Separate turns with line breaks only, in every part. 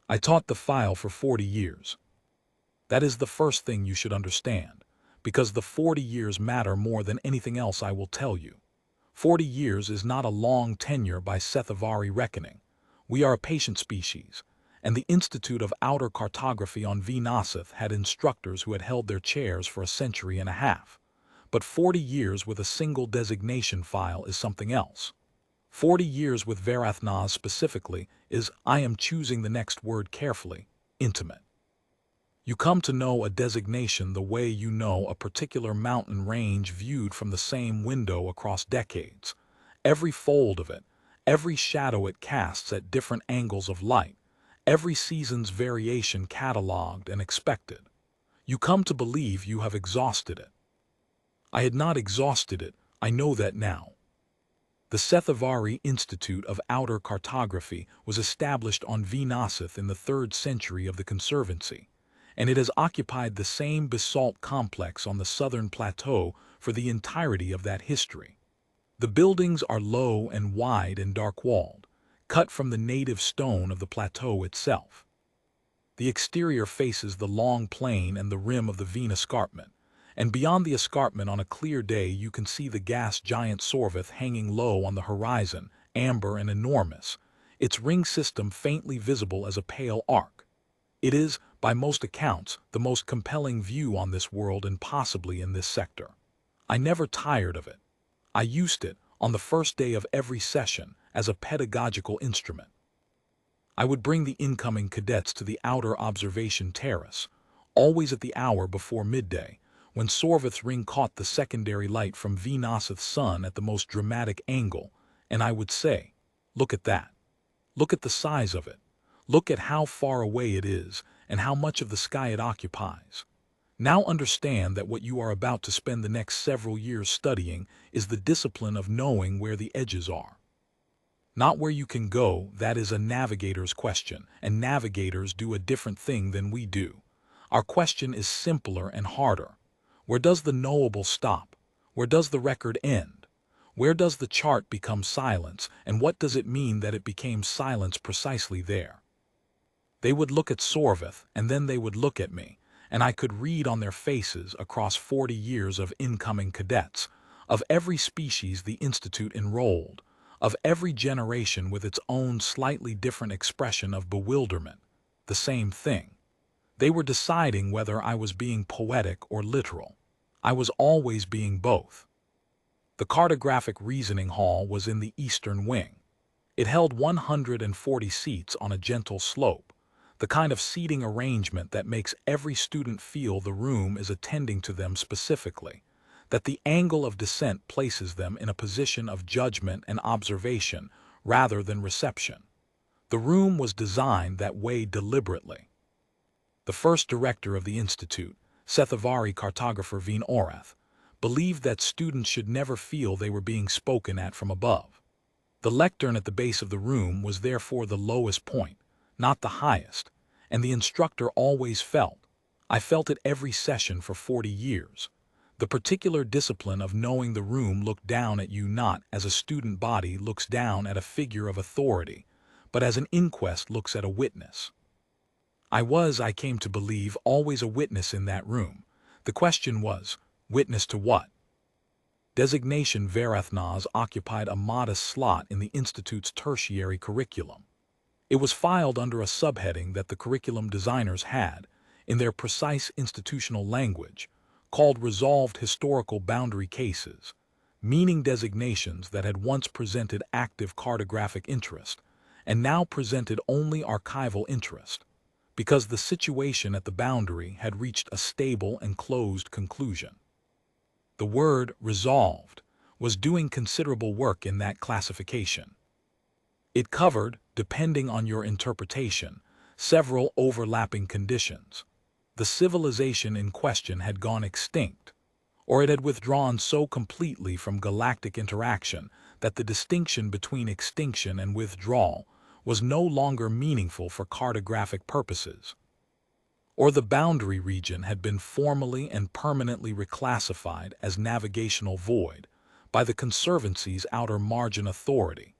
I taught the file for 40 years. That is the first thing you should understand, because the 40 years matter more than anything else I will tell you. 40 years is not a long tenure by Sethavari reckoning. We are a patient species, and the Institute of Outer Cartography on Venasath had instructors who had held their chairs for a century and a half. But 40 years with a single designation file is something else. 40 years with Varathnas specifically is, I am choosing the next word carefully, intimate. You come to know a designation the way you know a particular mountain range viewed from the same window across decades. Every fold of it, every shadow it casts at different angles of light, every season's variation catalogued and expected. You come to believe you have exhausted it. I had not exhausted it, I know that now. The Sethavari Institute of Outer Cartography was established on Venasath in the 3rd century of the Conservancy, and it has occupied the same basalt complex on the southern plateau for the entirety of that history. The buildings are low and wide and dark-walled, cut from the native stone of the plateau itself. The exterior faces the long plain and the rim of the Veen escarpment, and beyond the escarpment on a clear day you can see the gas giant Sorvith hanging low on the horizon, amber and enormous, its ring system faintly visible as a pale arc. It is, by most accounts, the most compelling view on this world and possibly in this sector. I never tired of it. I used it, on the first day of every session, as a pedagogical instrument. I would bring the incoming cadets to the outer observation terrace, always at the hour before midday, when Sorvith's ring caught the secondary light from Venasath's sun at the most dramatic angle, and I would say, look at that. Look at the size of it. Look at how far away it is, and how much of the sky it occupies. Now understand that what you are about to spend the next several years studying is the discipline of knowing where the edges are. Not where you can go, that is a navigator's question, and navigators do a different thing than we do. Our question is simpler and harder. Where does the knowable stop? Where does the record end? Where does the chart become silence, and what does it mean that it became silence precisely there? They would look at Sorvith, and then they would look at me, and I could read on their faces across 40 years of incoming cadets, of every species the Institute enrolled, of every generation with its own slightly different expression of bewilderment, the same thing. They were deciding whether I was being poetic or literal. I was always being both. The cartographic reasoning hall was in the eastern wing. It held 140 seats on a gentle slope, the kind of seating arrangement that makes every student feel the room is attending to them specifically, that the angle of descent places them in a position of judgment and observation rather than reception. The room was designed that way deliberately. The first director of the Institute, Sethavari cartographer Veen Orath, believed that students should never feel they were being spoken at from above. The lectern at the base of the room was therefore the lowest point, not the highest, and the instructor always felt, I felt it every session for 40 years, the particular discipline of knowing the room looked down at you not as a student body looks down at a figure of authority, but as an inquest looks at a witness. I came to believe, always a witness in that room. The question was, witness to what? Designation Varathnas occupied a modest slot in the Institute's tertiary curriculum. It was filed under a subheading that the curriculum designers had, in their precise institutional language, called resolved historical boundary cases, meaning designations that had once presented active cartographic interest, and now presented only archival interest, because the situation at the boundary had reached a stable and closed conclusion. The word resolved was doing considerable work in that classification. It covered, depending on your interpretation, several overlapping conditions. The civilization in question had gone extinct, or it had withdrawn so completely from galactic interaction that the distinction between extinction and withdrawal was no longer meaningful for cartographic purposes. Or the boundary region had been formally and permanently reclassified as navigational void by the Conservancy's outer margin authority,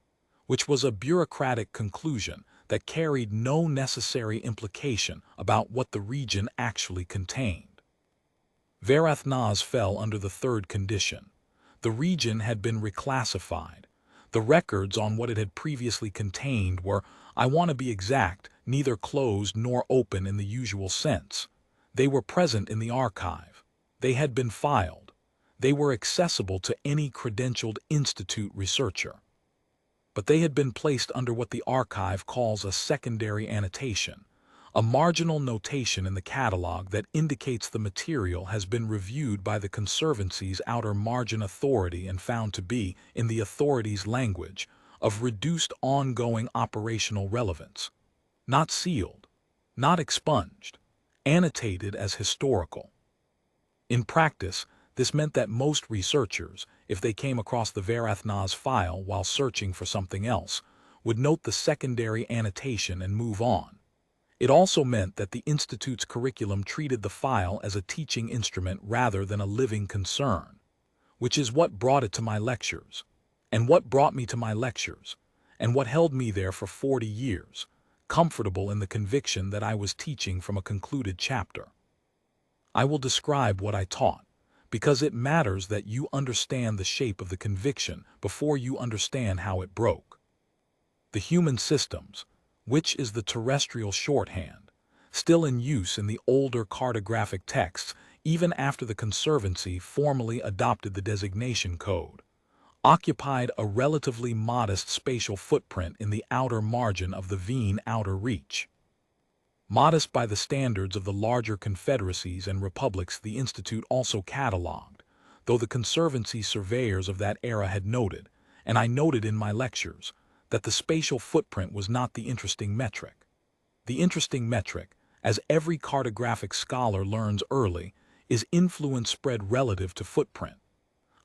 which was a bureaucratic conclusion that carried no necessary implication about what the region actually contained. Varathnaz fell under the third condition. The region had been reclassified. The records on what it had previously contained were, I want to be exact, neither closed nor open in the usual sense. They were present in the archive. They had been filed. They were accessible to any credentialed institute researcher. But they had been placed under what the archive calls a secondary annotation, a marginal notation in the catalog that indicates the material has been reviewed by the Conservancy's outer margin authority and found to be, in the authority's language, of reduced ongoing operational relevance. Not sealed, not expunged, annotated as historical. In practice, this meant that most researchers, if they came across the Varathnaz file while searching for something else, would note the secondary annotation and move on. It also meant that the Institute's curriculum treated the file as a teaching instrument rather than a living concern, which is what brought it to my lectures, and what brought me to my lectures, and what held me there for 40 years, comfortable in the conviction that I was teaching from a concluded chapter. I will describe what I taught, because it matters that you understand the shape of the conviction before you understand how it broke. The human systems, which is the terrestrial shorthand, still in use in the older cartographic texts even after the Conservancy formally adopted the designation code, occupied a relatively modest spatial footprint in the outer margin of the Veen outer reach. Modest by the standards of the larger confederacies and republics the Institute also catalogued, though the Conservancy surveyors of that era had noted, and I noted in my lectures, that the spatial footprint was not the interesting metric. The interesting metric, as every cartographic scholar learns early, is influence spread relative to footprint.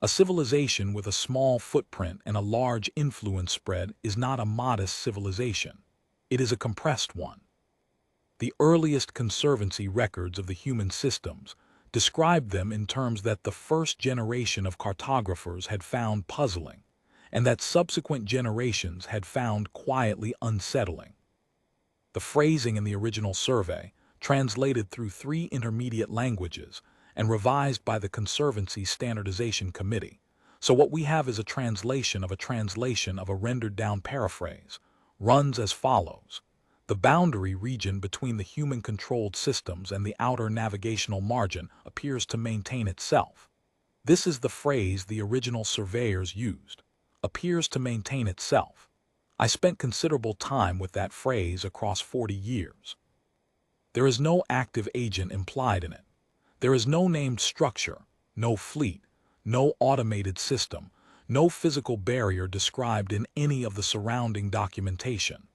A civilization with a small footprint and a large influence spread is not a modest civilization. It is a compressed one. The earliest Conservancy records of the human systems described them in terms that the first generation of cartographers had found puzzling, and that subsequent generations had found quietly unsettling. The phrasing in the original survey, translated through 3 intermediate languages and revised by the Conservancy Standardization Committee, so what we have is a translation of a rendered-down paraphrase, runs as follows. The boundary region between the human-controlled systems and the outer navigational margin appears to maintain itself. This is the phrase the original surveyors used. Appears to maintain itself. I spent considerable time with that phrase across 40 years. There is no active agent implied in it. There is no named structure, no fleet, no automated system, no physical barrier described in any of the surrounding documentation.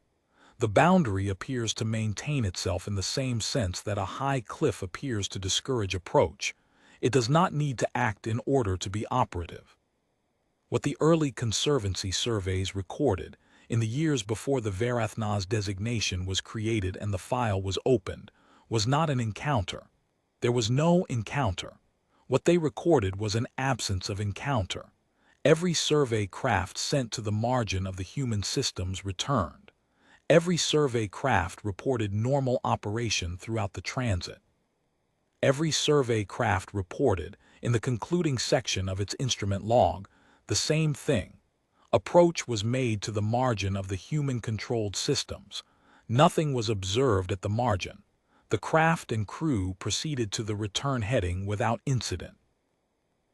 The boundary appears to maintain itself in the same sense that a high cliff appears to discourage approach. It does not need to act in order to be operative. What the early Conservancy surveys recorded, in the years before the Varathnaz designation was created and the file was opened, was not an encounter. There was no encounter. What they recorded was an absence of encounter. Every survey craft sent to the margin of the human systems returned. Every survey craft reported normal operation throughout the transit. Every survey craft reported, in the concluding section of its instrument log, the same thing. Approach was made to the margin of the human-controlled systems. Nothing was observed at the margin. The craft and crew proceeded to the return heading without incident.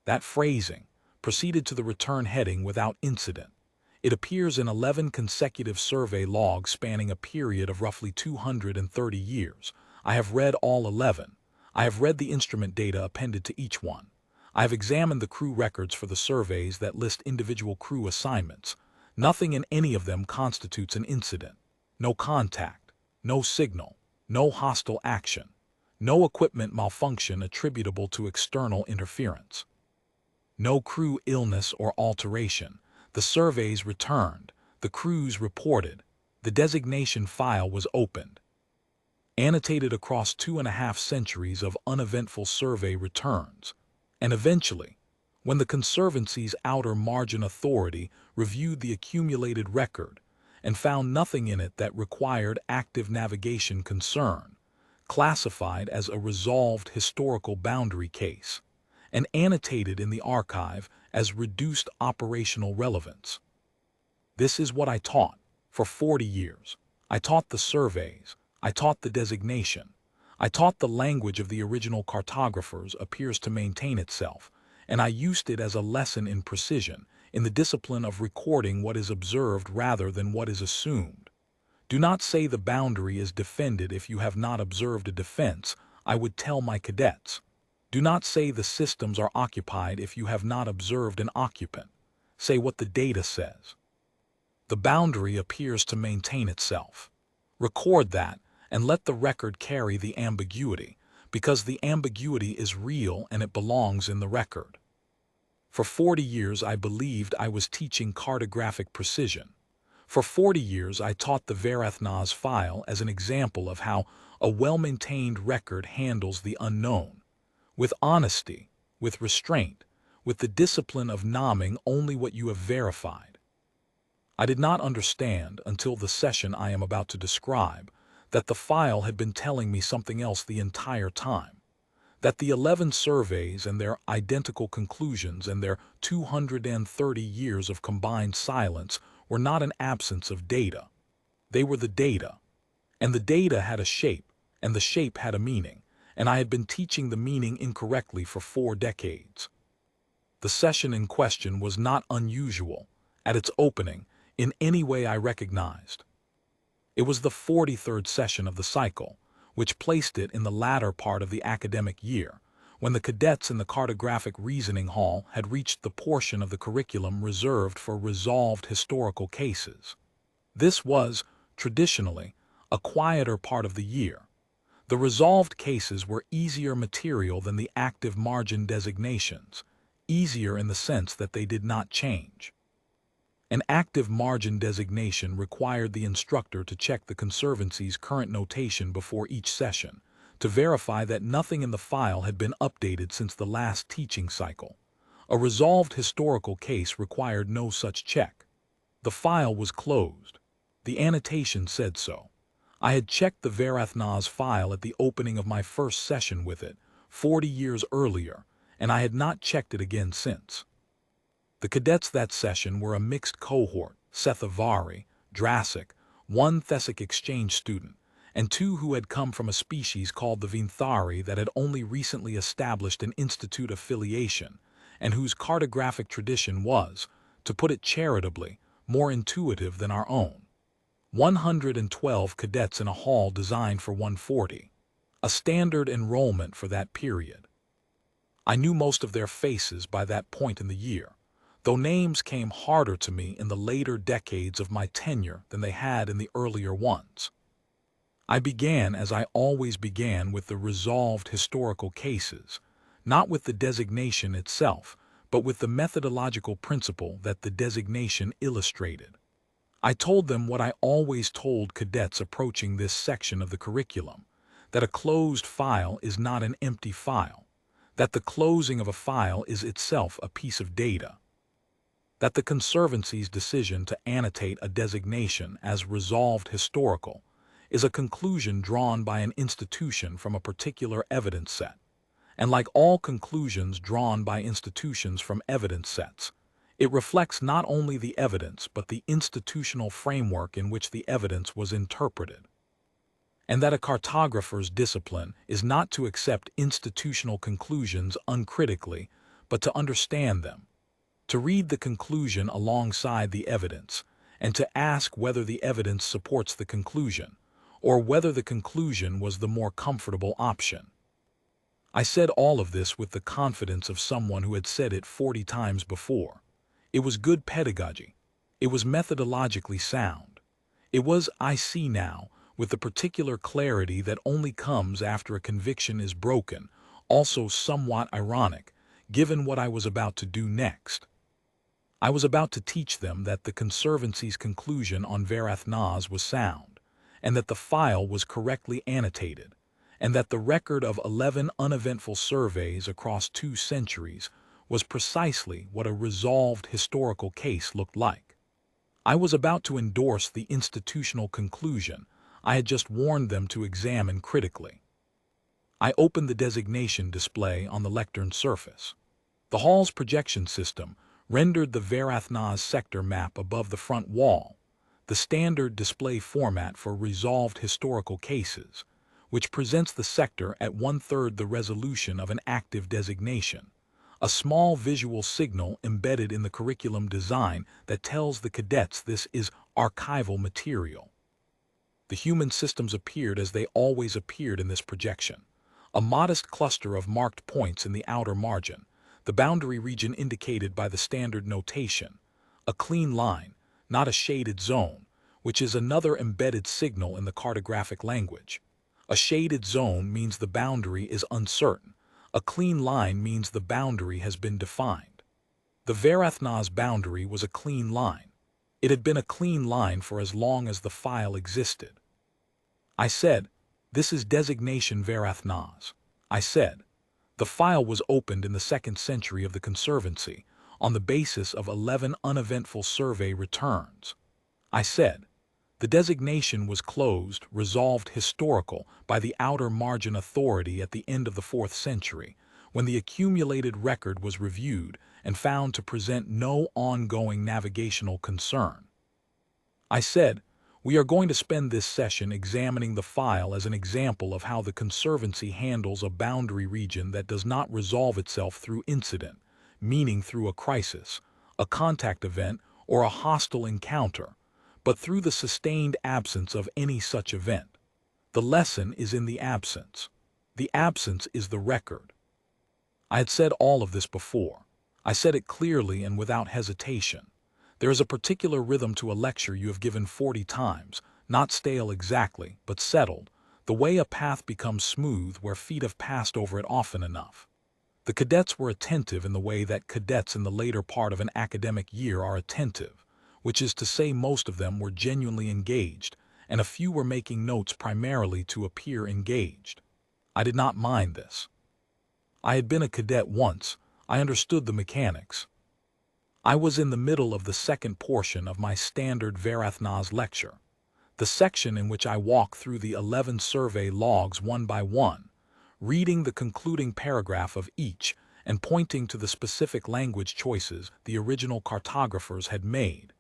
That phrasing, proceeded to the return heading without incident. It appears in 11 consecutive survey logs spanning a period of roughly 230 years. I have read all 11. I have read the instrument data appended to each one. I have examined the crew records for the surveys that list individual crew assignments. Nothing in any of them constitutes an incident. No contact, no signal, no hostile action, no equipment malfunction attributable to external interference. No crew illness or alteration. The surveys returned, the crews reported, the designation file was opened. Annotated across 2.5 centuries of uneventful survey returns. And eventually, when the Conservancy's outer margin authority reviewed the accumulated record and found nothing in it that required active navigation concern, classified as a resolved historical boundary case, and annotated in the archive as reduced operational relevance. This is what I taught for 40 years. I taught the surveys. I taught the designation. I taught the language of the original cartographers appears to maintain itself, and I used it as a lesson in precision, in the discipline of recording what is observed rather than what is assumed. Do not say the boundary is defended if you have not observed a defense, I would tell my cadets. Do not say the systems are occupied if you have not observed an occupant. Say what the data says. The boundary appears to maintain itself. Record that, and let the record carry the ambiguity, because the ambiguity is real and it belongs in the record. For 40 years I believed I was teaching cartographic precision. For 40 years I taught the Varathnaz file as an example of how a well-maintained record handles the unknown, with honesty, with restraint, with the discipline of nomming only what you have verified. I did not understand until the session I am about to describe that the file had been telling me something else the entire time, that the 11 surveys and their identical conclusions and their 230 years of combined silence were not an absence of data. They were the data, and the data had a shape, and the shape had a meaning, and I had been teaching the meaning incorrectly for 4 decades. The session in question was not unusual, at its opening, in any way I recognized. It was the 43rd session of the cycle, which placed it in the latter part of the academic year, when the cadets in the cartographic reasoning hall had reached the portion of the curriculum reserved for resolved historical cases. This was, traditionally, a quieter part of the year. The resolved cases were easier material than the active margin designations, easier in the sense that they did not change. An active margin designation required the instructor to check the conservancy's current notation before each session, to verify that nothing in the file had been updated since the last teaching cycle. A resolved historical case required no such check. The file was closed. The annotation said so. I had checked the Varathnaz file at the opening of my first session with it, 40 years earlier, and I had not checked it again since. The cadets that session were a mixed cohort, Sethavari, Drassic, 1 Thesic exchange student, and 2 who had come from a species called the Vinthari that had only recently established an institute affiliation, and whose cartographic tradition was, to put it charitably, more intuitive than our own. 112 cadets in a hall designed for 140, a standard enrollment for that period. I knew most of their faces by that point in the year, though names came harder to me in the later decades of my tenure than they had in the earlier ones. I began as I always began with the resolved historical cases, not with the designation itself, but with the methodological principle that the designation illustrated. I told them what I always told cadets approaching this section of the curriculum, that a closed file is not an empty file, that the closing of a file is itself a piece of data, that the Conservancy's decision to annotate a designation as resolved historical is a conclusion drawn by an institution from a particular evidence set, and like all conclusions drawn by institutions from evidence sets, it reflects not only the evidence but the institutional framework in which the evidence was interpreted, and that a cartographer's discipline is not to accept institutional conclusions uncritically, but to understand them, to read the conclusion alongside the evidence, and to ask whether the evidence supports the conclusion, or whether the conclusion was the more comfortable option. I said all of this with the confidence of someone who had said it 40 times before. It was good pedagogy. It was methodologically sound. It was, I see now, with the particular clarity that only comes after a conviction is broken, also somewhat ironic, given what I was about to do next. I was about to teach them that the Conservancy's conclusion on Varathnaz was sound, and that the file was correctly annotated, and that the record of 11 uneventful surveys across 2 centuries was precisely what a resolved historical case looked like. I was about to endorse the institutional conclusion I had just warned them to examine critically. I opened the designation display on the lectern surface. The hall's projection system rendered the Varathnaz sector map above the front wall, the standard display format for resolved historical cases, which presents the sector at 1/3 the resolution of an active designation, a small visual signal embedded in the curriculum design that tells the cadets this is archival material. The human systems appeared as they always appeared in this projection, a modest cluster of marked points in the outer margin, the boundary region indicated by the standard notation, a clean line, not a shaded zone, which is another embedded signal in the cartographic language. A shaded zone means the boundary is uncertain. A clean line means the boundary has been defined. The Varathnaz boundary was a clean line. It had been a clean line for as long as the file existed. I said, "This is Designation Varathnaz." I said, "The file was opened in the 2nd century of the Conservancy on the basis of 11 uneventful survey returns." I said, "The designation was closed, resolved historical by the outer margin authority at the end of the 4th century, when the accumulated record was reviewed and found to present no ongoing navigational concern." I said, "We are going to spend this session examining the file as an example of how the Conservancy handles a boundary region that does not resolve itself through incident, meaning through a crisis, a contact event, or a hostile encounter, but through the sustained absence of any such event. The lesson is in the absence. The absence is the record." I had said all of this before. I said it clearly and without hesitation. There is a particular rhythm to a lecture you have given 40 times, not stale exactly, but settled, the way a path becomes smooth where feet have passed over it often enough. The cadets were attentive in the way that cadets in the later part of an academic year are attentive, which is to say most of them were genuinely engaged, and a few were making notes primarily to appear engaged. I did not mind this. I had been a cadet once. I understood the mechanics. I was in the middle of the second portion of my standard Varathnaz lecture, the section in which I walk through the 11 survey logs one by one, reading the concluding paragraph of each and pointing to the specific language choices the original cartographers had made,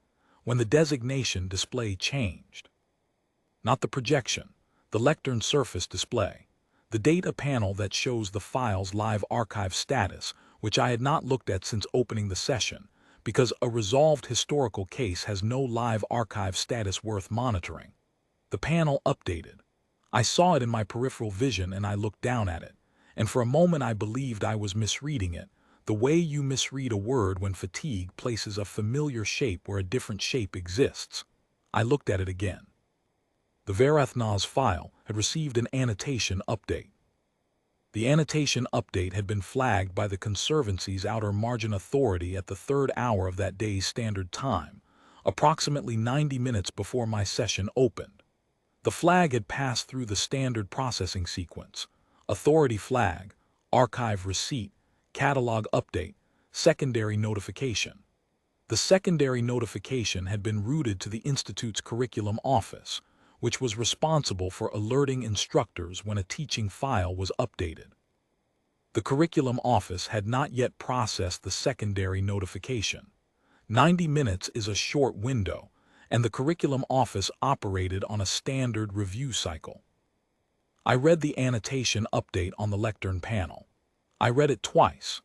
when the designation display changed. Not the projection, the lectern surface display, the data panel that shows the file's live archive status, which I had not looked at since opening the session, because a resolved historical case has no live archive status worth monitoring. The panel updated. I saw it in my peripheral vision and I looked down at it, and for a moment I believed I was misreading it, the way you misread a word when fatigue places a familiar shape where a different shape exists. I looked at it again. The Varathnaz file had received an annotation update. The annotation update had been flagged by the Conservancy's outer margin authority at the 3rd hour of that day's standard time, approximately 90 minutes before my session opened. The flag had passed through the standard processing sequence: authority flag, archive receipt, catalog update, secondary notification. The secondary notification had been routed to the Institute's curriculum office, which was responsible for alerting instructors when a teaching file was updated. The curriculum office had not yet processed the secondary notification. 90 minutes is a short window, and the curriculum office operated on a standard review cycle. I read the annotation update on the lectern panel. I read it twice.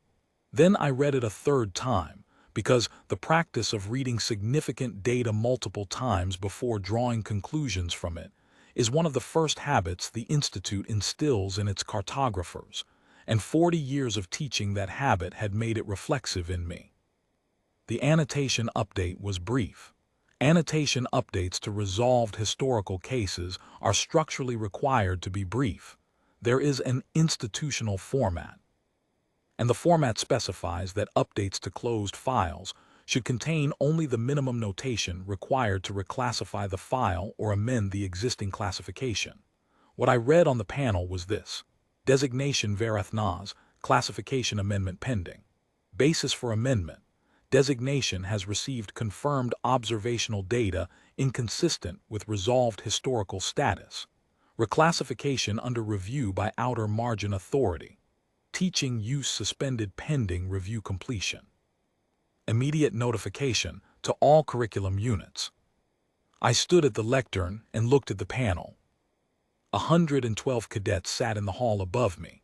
Then I read it a 3rd time, because the practice of reading significant data multiple times before drawing conclusions from it is one of the first habits the Institute instills in its cartographers, and 40 years of teaching that habit had made it reflexive in me. The annotation update was brief. Annotation updates to resolved historical cases are structurally required to be brief. There is an institutional format, and the format specifies that updates to closed files should contain only the minimum notation required to reclassify the file or amend the existing classification. What I read on the panel was this: Designation Varathnaz, classification amendment pending. Basis for amendment: Designation has received confirmed observational data inconsistent with resolved historical status. Reclassification under review by outer margin authority. Teaching use suspended pending review completion. Immediate notification to all curriculum units. I stood at the lectern and looked at the panel. 112 cadets sat in the hall above me.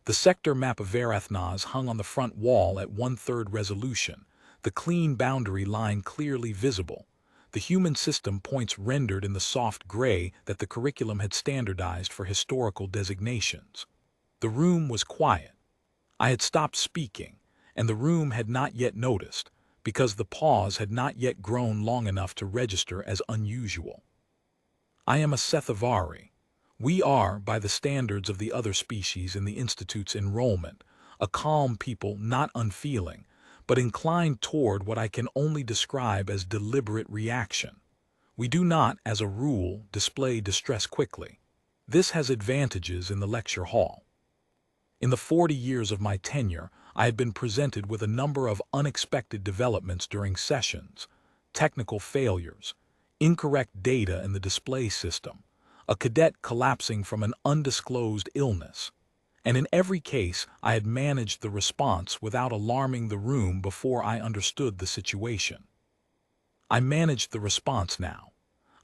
The sector map of Varathnas hung on the front wall at 1/3 resolution, the clean boundary line clearly visible. The human system points rendered in the soft gray that the curriculum had standardized for historical designations. The room was quiet. I had stopped speaking, and the room had not yet noticed, because the pause had not yet grown long enough to register as unusual. I am a Sethavari. We are, by the standards of the other species in the Institute's enrollment, a calm people not unfeeling, but inclined toward what I can only describe as deliberate reaction. We do not, as a rule, display distress quickly. This has advantages in the lecture hall. In the 40 years of my tenure, I had been presented with a number of unexpected developments during sessions: technical failures, incorrect data in the display system, a cadet collapsing from an undisclosed illness. And in every case, I had managed the response without alarming the room before I understood the situation. I managed the response now.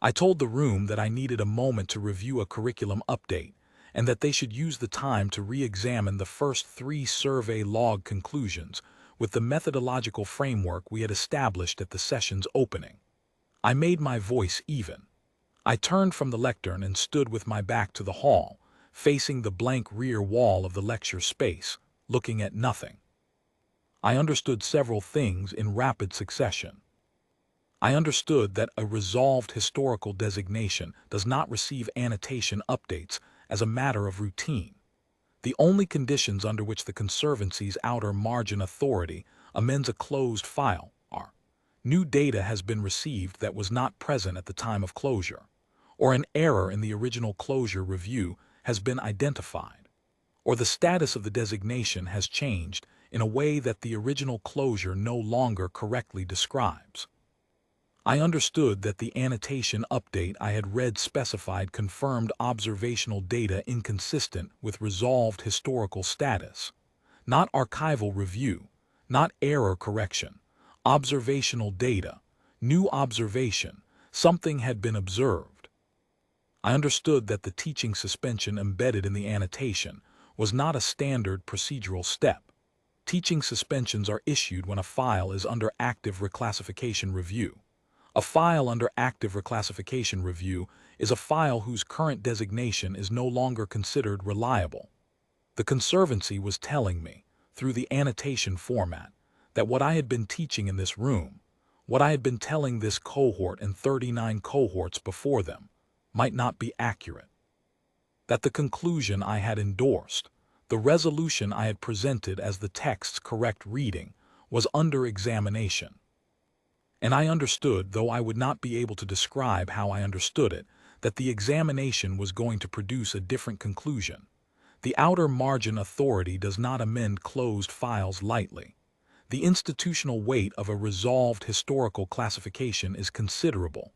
I told the room that I needed a moment to review a curriculum update, and that they should use the time to re-examine the first 3 survey log conclusions with the methodological framework we had established at the session's opening. I made my voice even. I turned from the lectern and stood with my back to the hall, facing the blank rear wall of the lecture space, looking at nothing. I understood several things in rapid succession. I understood that a resolved historical designation does not receive annotation updates as a matter of routine. The only conditions under which the Conservancy's outer margin authority amends a closed file are: new data has been received that was not present at the time of closure, or an error in the original closure review has been identified, or the status of the designation has changed in a way that the original closure no longer correctly describes. I understood that the annotation update I had read specified confirmed observational data inconsistent with resolved historical status. Not archival review, not error correction, observational data, new observation, something had been observed. I understood that the teaching suspension embedded in the annotation was not a standard procedural step. Teaching suspensions are issued when a file is under active reclassification review. A file under active reclassification review is a file whose current designation is no longer considered reliable. The Conservancy was telling me, through the annotation format, that what I had been teaching in this room, what I had been telling this cohort and 39 cohorts before them, might not be accurate. That the conclusion I had endorsed, the resolution I had presented as the text's correct reading, was under examination. And I understood, though I would not be able to describe how I understood it, that the examination was going to produce a different conclusion. The outer margin authority does not amend closed files lightly. The institutional weight of a resolved historical classification is considerable.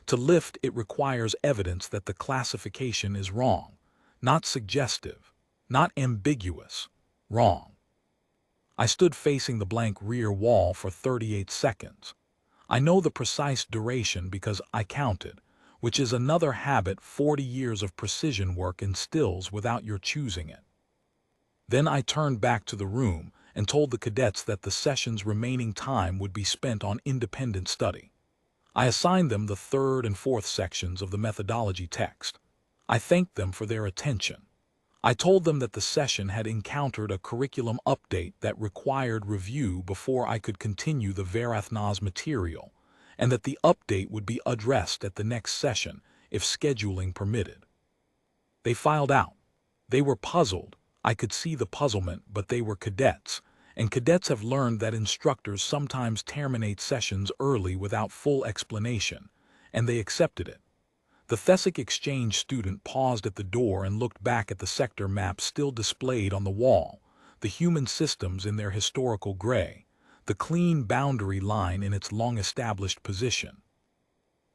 To lift it requires evidence that the classification is wrong, not suggestive, not ambiguous, wrong. I stood facing the blank rear wall for 38 seconds. I know the precise duration because I counted, which is another habit 40 years of precision work instills without your choosing it. Then I turned back to the room and told the cadets that the session's remaining time would be spent on independent study. I assigned them the 3rd and 4th sections of the methodology text. I thanked them for their attention. I told them that the session had encountered a curriculum update that required review before I could continue the Varathnas material, and that the update would be addressed at the next session if scheduling permitted. They filed out. They were puzzled. I could see the puzzlement, but they were cadets, and cadets have learned that instructors sometimes terminate sessions early without full explanation, and they accepted it. The Thesic exchange student paused at the door and looked back at the sector map still displayed on the wall, the human systems in their historical gray, the clean boundary line in its long-established position.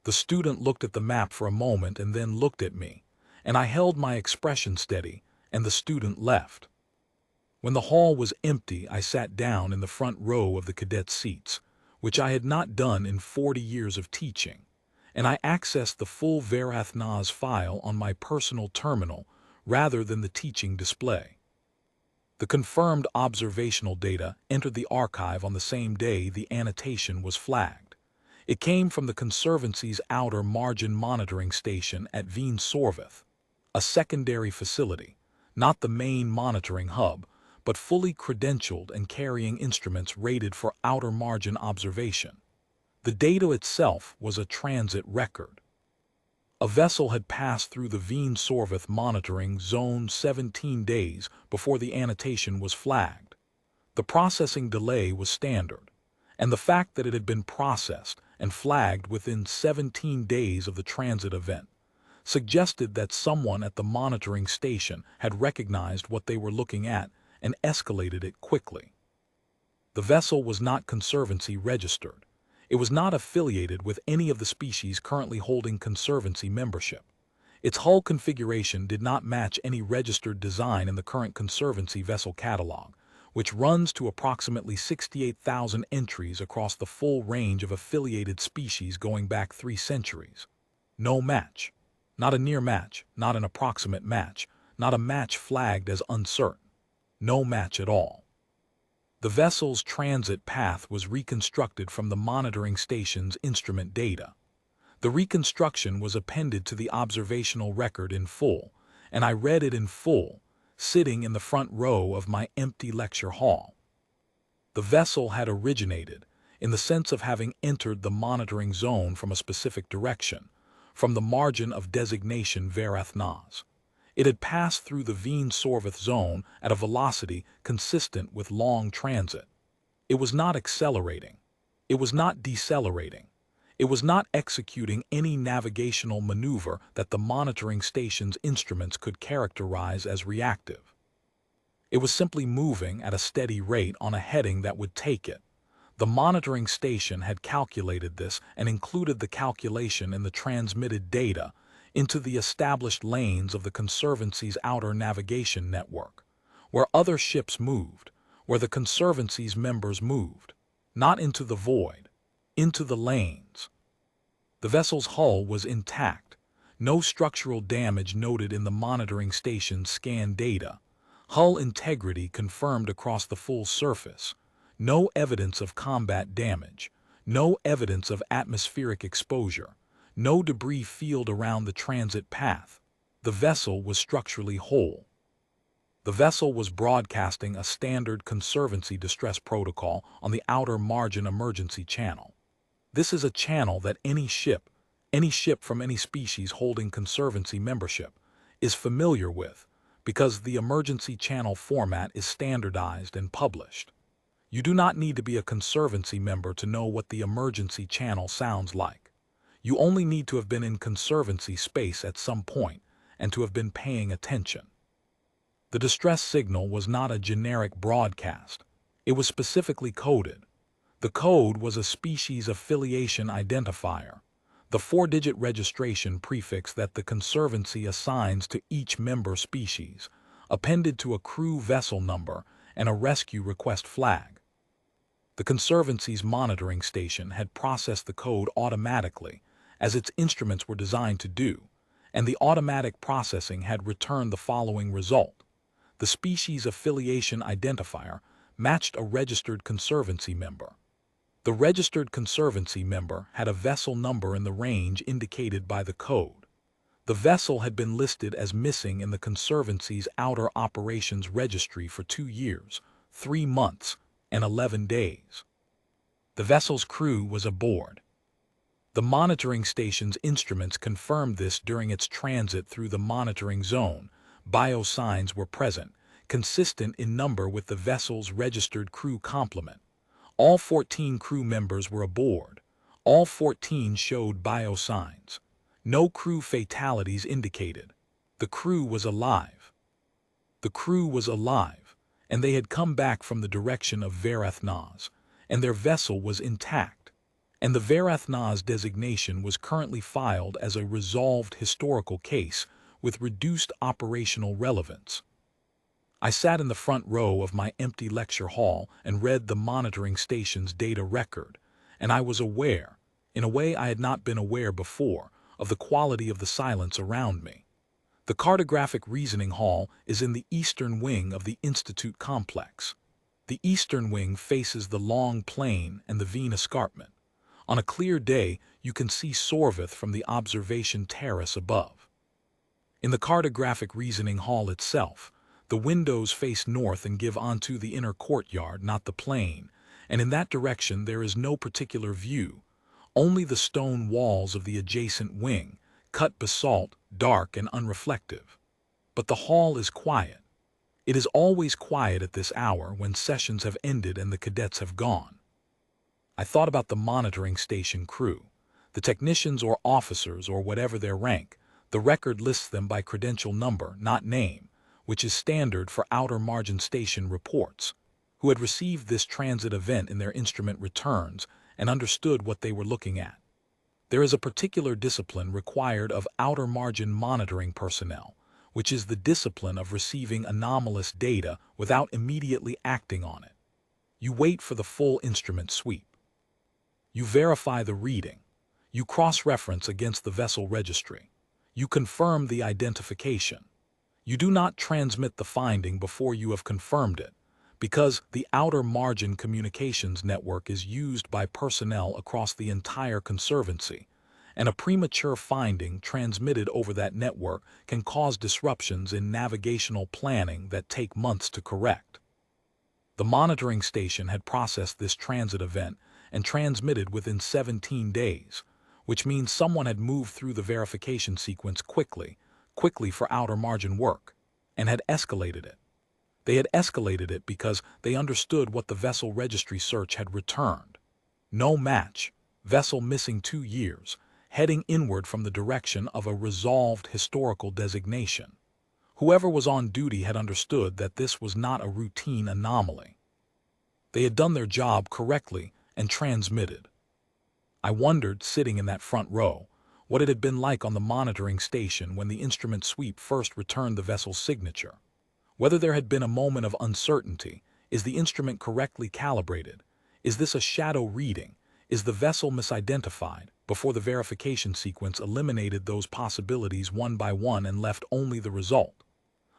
The student looked at the map for a moment and then looked at me, and I held my expression steady, and the student left. When the hall was empty, I sat down in the front row of the cadet seats, which I had not done in 40 years of teaching, and I accessed the full Varathna's file on my personal terminal rather than the teaching display. The confirmed observational data entered the archive on the same day the annotation was flagged. It came from the Conservancy's outer margin monitoring station at Veen Sorveth, a secondary facility, not the main monitoring hub, but fully credentialed and carrying instruments rated for outer margin observation. The data itself was a transit record. A vessel had passed through the Veen Sorveth monitoring zone 17 days before the annotation was flagged. The processing delay was standard, and the fact that it had been processed and flagged within 17 days of the transit event suggested that someone at the monitoring station had recognized what they were looking at and escalated it quickly. The vessel was not Conservancy registered. It was not affiliated with any of the species currently holding Conservancy membership. Its hull configuration did not match any registered design in the current Conservancy vessel catalog, which runs to approximately 68,000 entries across the full range of affiliated species going back 3 centuries. No match. Not a near match, not an approximate match, not a match flagged as uncertain. No match at all. The vessel's transit path was reconstructed from the monitoring station's instrument data. The reconstruction was appended to the observational record in full, and I read it in full, sitting in the front row of my empty lecture hall. The vessel had originated, in the sense of having entered the monitoring zone from a specific direction, from the margin of designation Varathnas. It had passed through the Veen Sorveth zone at a velocity consistent with long transit. It was not accelerating. It was not decelerating. It was not executing any navigational maneuver that the monitoring station's instruments could characterize as reactive. It was simply moving at a steady rate on a heading that would take it. The monitoring station had calculated this and included the calculation in the transmitted data into the established lanes of the Conservancy's outer navigation network, where other ships moved, where the Conservancy's members moved, not into the void, into the lanes. The vessel's hull was intact, no structural damage noted in the monitoring station's scan data, hull integrity confirmed across the full surface, no evidence of combat damage, no evidence of atmospheric exposure, no debris field around the transit path. The vessel was structurally whole. The vessel was broadcasting a standard Conservancy distress protocol on the outer margin emergency channel. This is a channel that any ship from any species holding Conservancy membership, is familiar with, because the emergency channel format is standardized and published. You do not need to be a Conservancy member to know what the emergency channel sounds like. You only need to have been in Conservancy space at some point and to have been paying attention. The distress signal was not a generic broadcast. It was specifically coded. The code was a species affiliation identifier, the 4-digit registration prefix that the Conservancy assigns to each member species, appended to a crew vessel number and a rescue request flag. The Conservancy's monitoring station had processed the code automatically, as its instruments were designed to do, and the automatic processing had returned the following result. The species affiliation identifier matched a registered Conservancy member. The registered Conservancy member had a vessel number in the range indicated by the code. The vessel had been listed as missing in the Conservancy's outer operations registry for 2 years, 3 months, and 11 days. The vessel's crew was aboard. The monitoring station's instruments confirmed this during its transit through the monitoring zone. Biosigns were present, consistent in number with the vessel's registered crew complement. All 14 crew members were aboard. All 14 showed biosigns. No crew fatalities indicated. The crew was alive. The crew was alive, and they had come back from the direction of Varathnas, and their vessel was intact, and the Varathna's designation was currently filed as a resolved historical case with reduced operational relevance. I sat in the front row of my empty lecture hall and read the monitoring station's data record, and I was aware, in a way I had not been aware before, of the quality of the silence around me. The cartographic reasoning hall is in the eastern wing of the Institute complex. The eastern wing faces the Long Plain and the Veen Escarpment. On a clear day, you can see Sorvith from the observation terrace above. In the cartographic reasoning hall itself, the windows face north and give onto the inner courtyard, not the plain, and in that direction there is no particular view, only the stone walls of the adjacent wing, cut basalt, dark and unreflective. But the hall is quiet. It is always quiet at this hour when sessions have ended and the cadets have gone. I thought about the monitoring station crew, the technicians or officers or whatever their rank. The record lists them by credential number, not name, which is standard for outer margin station reports, who had received this transit event in their instrument returns and understood what they were looking at. There is a particular discipline required of outer margin monitoring personnel, which is the discipline of receiving anomalous data without immediately acting on it. You wait for the full instrument sweep. You verify the reading. You cross-reference against the vessel registry. You confirm the identification. You do not transmit the finding before you have confirmed it, because the outer margin communications network is used by personnel across the entire conservancy, and a premature finding transmitted over that network can cause disruptions in navigational planning that take months to correct. The monitoring station had processed this transit event and transmitted within 17 days, which means someone had moved through the verification sequence quickly for outer margin work, and had escalated it. They had escalated it because they understood what the vessel registry search had returned. No match, vessel missing 2 years, heading inward from the direction of a resolved historical designation. Whoever was on duty had understood that this was not a routine anomaly. They had done their job correctly and transmitted. I wondered, sitting in that front row, what it had been like on the monitoring station when the instrument sweep first returned the vessel's signature. Whether there had been a moment of uncertainty. Is the instrument correctly calibrated? Is this a shadow reading? Is the vessel misidentified? Before the verification sequence eliminated those possibilities one by one and left only the result.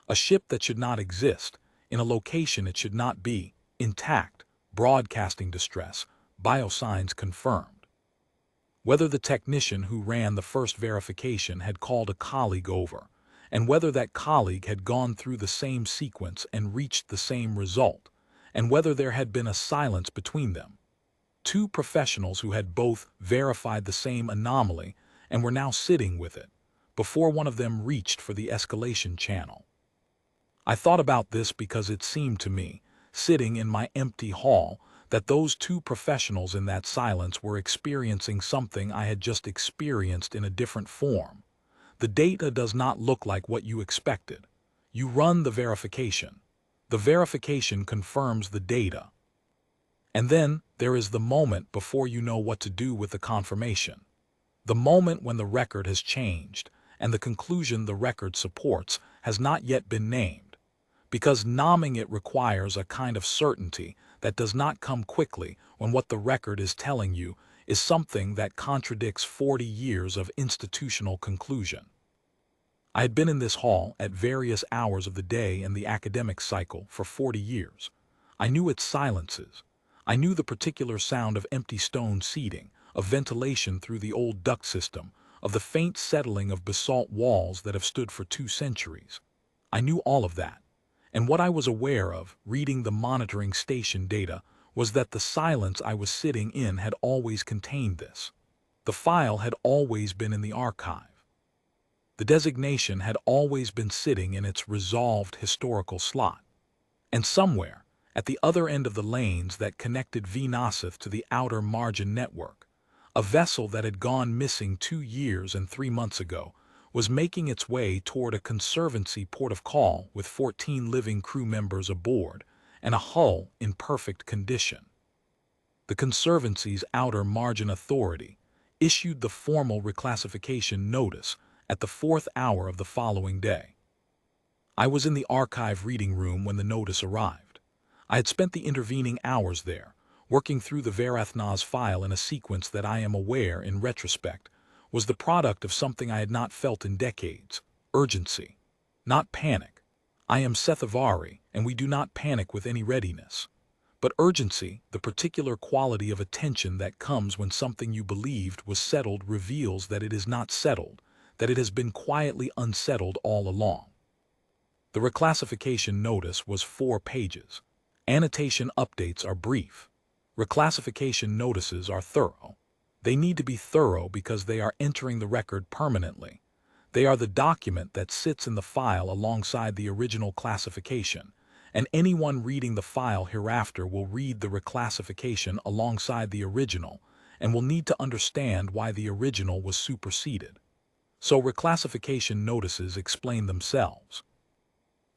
A ship that should not exist, in a location it should not be, intact, broadcasting distress, biosigns confirmed. Whether the technician who ran the first verification had called a colleague over, and whether that colleague had gone through the same sequence and reached the same result, and whether there had been a silence between them. 2 professionals who had both verified the same anomaly and were now sitting with it, before one of them reached for the escalation channel. I thought about this because it seemed to me, sitting in my empty hall, that those 2 professionals in that silence were experiencing something I had just experienced in a different form. The data does not look like what you expected. You run the verification. The verification confirms the data. And then there is the moment before you know what to do with the confirmation. The moment when the record has changed, and the conclusion the record supports has not yet been named. Because nomming it requires a kind of certainty that does not come quickly when what the record is telling you is something that contradicts 40 years of institutional conclusion. I had been in this hall at various hours of the day and the academic cycle for 40 years. I knew its silences. I knew the particular sound of empty stone seating, of ventilation through the old duct system, of the faint settling of basalt walls that have stood for 2 centuries. I knew all of that. And what I was aware of, reading the monitoring station data, was that the silence I was sitting in had always contained this. The file had always been in the archive. The designation had always been sitting in its resolved historical slot. And somewhere, at the other end of the lanes that connected Veenasith to the outer margin network, a vessel that had gone missing 2 years and 3 months ago was making its way toward a conservancy port of call with 14 living crew members aboard and a hull in perfect condition. The Conservancy's Outer Margin Authority issued the formal reclassification notice at the 4th hour of the following day. I was in the archive reading room when the notice arrived. I had spent the intervening hours there, working through the Varathna's file in a sequence that I am aware, in retrospect, was the product of something I had not felt in decades: urgency, not panic. I am Sethavari, and we do not panic with any readiness. But urgency, the particular quality of attention that comes when something you believed was settled reveals that it is not settled, that it has been quietly unsettled all along. The reclassification notice was 4 pages. Annotation updates are brief. Reclassification notices are thorough. They need to be thorough because they are entering the record permanently. They are the document that sits in the file alongside the original classification, and anyone reading the file hereafter will read the reclassification alongside the original and will need to understand why the original was superseded. So reclassification notices explain themselves.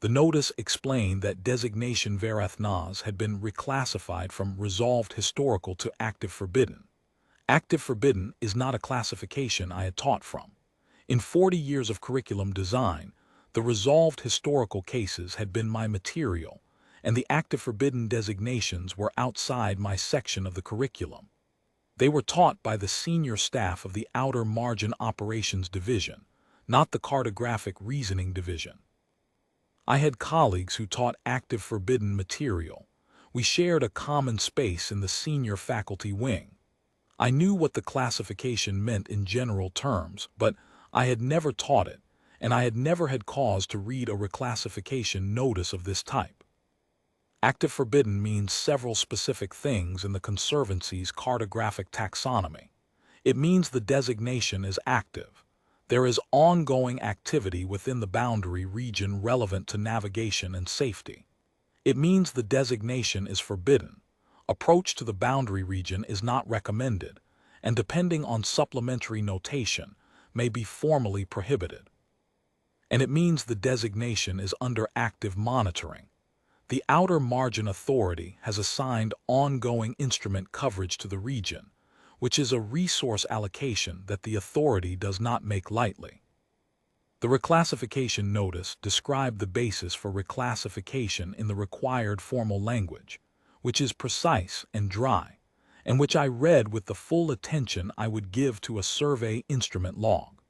The notice explained that Designation Varathnas had been reclassified from Resolved Historical to Active Forbidden. Active Forbidden is not a classification I had taught from. In 40 years of curriculum design, the Resolved Historical cases had been my material, and the Active Forbidden designations were outside my section of the curriculum. They were taught by the senior staff of the Outer Margin Operations Division, not the Cartographic Reasoning Division. I had colleagues who taught Active Forbidden material. We shared a common space in the senior faculty wing. I knew what the classification meant in general terms, but I had never taught it, and I had never had cause to read a reclassification notice of this type. Active Forbidden means several specific things in the Conservancy's cartographic taxonomy. It means the designation is active. There is ongoing activity within the boundary region relevant to navigation and safety. It means the designation is forbidden. Approach to the boundary region is not recommended, and depending on supplementary notation, may be formally prohibited. And it means the designation is under active monitoring. The Outer Margin Authority has assigned ongoing instrument coverage to the region, which is a resource allocation that the authority does not make lightly. The reclassification notice described the basis for reclassification in the required formal language, which is precise and dry, and which I read with the full attention I would give to a survey instrument log.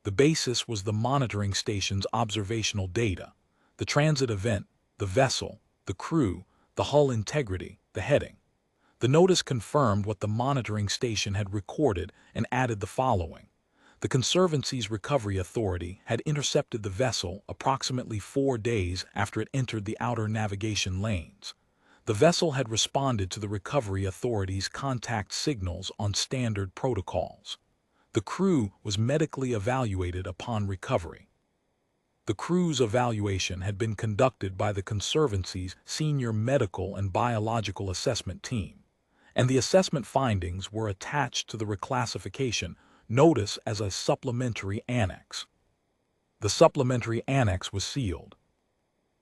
The basis was the monitoring station's observational data, the transit event, the vessel, the crew, the hull integrity, the heading. The notice confirmed what the monitoring station had recorded and added the following. The Conservancy's Recovery Authority had intercepted the vessel approximately 4 days after it entered the outer navigation lanes. The vessel had responded to the Recovery Authority's contact signals on standard protocols. The crew was medically evaluated upon recovery. The crew's evaluation had been conducted by the Conservancy's Senior Medical and Biological Assessment Team, and the assessment findings were attached to the reclassification notice as a supplementary annex. The supplementary annex was sealed.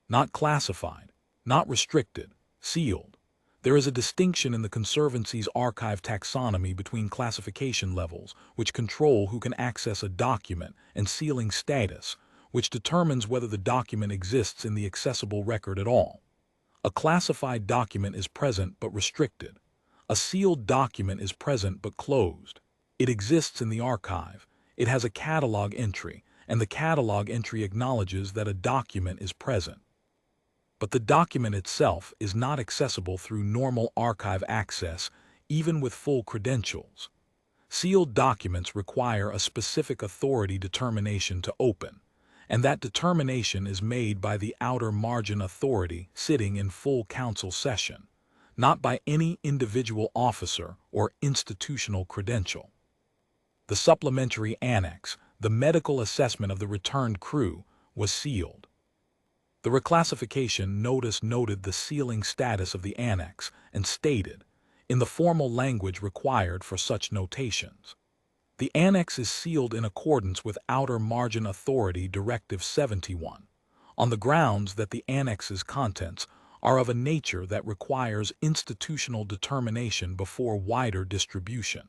Not classified, not restricted, sealed. There is a distinction in the Conservancy's archive taxonomy between classification levels, which control who can access a document, and sealing status, which determines whether the document exists in the accessible record at all. A classified document is present but restricted. A sealed document is present but closed. It exists in the archive. It has a catalog entry, and the catalog entry acknowledges that a document is present. But the document itself is not accessible through normal archive access, even with full credentials. Sealed documents require a specific authority determination to open, and that determination is made by the Outer Margin Authority sitting in full council session, not by any individual officer or institutional credential. The supplementary annex, the medical assessment of the returned crew, was sealed. The reclassification notice noted the sealing status of the annex and stated, in the formal language required for such notations, the annex is sealed in accordance with Outer Margin Authority Directive 71, on the grounds that the annex's contents are of a nature that requires institutional determination before wider distribution.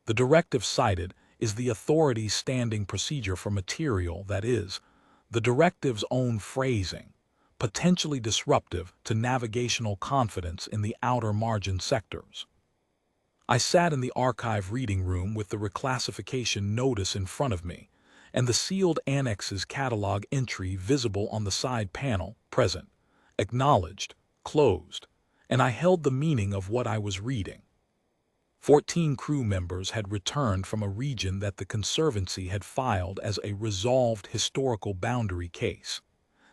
The directive cited is the authority's standing procedure for material that is, the directive's own phrasing, potentially disruptive to navigational confidence in the outer margin sectors. I sat in the archive reading room with the reclassification notice in front of me, and the sealed annexes catalog entry visible on the side panel, present, acknowledged, closed, and I held the meaning of what I was reading. 14 crew members had returned from a region that the Conservancy had filed as a resolved historical boundary case.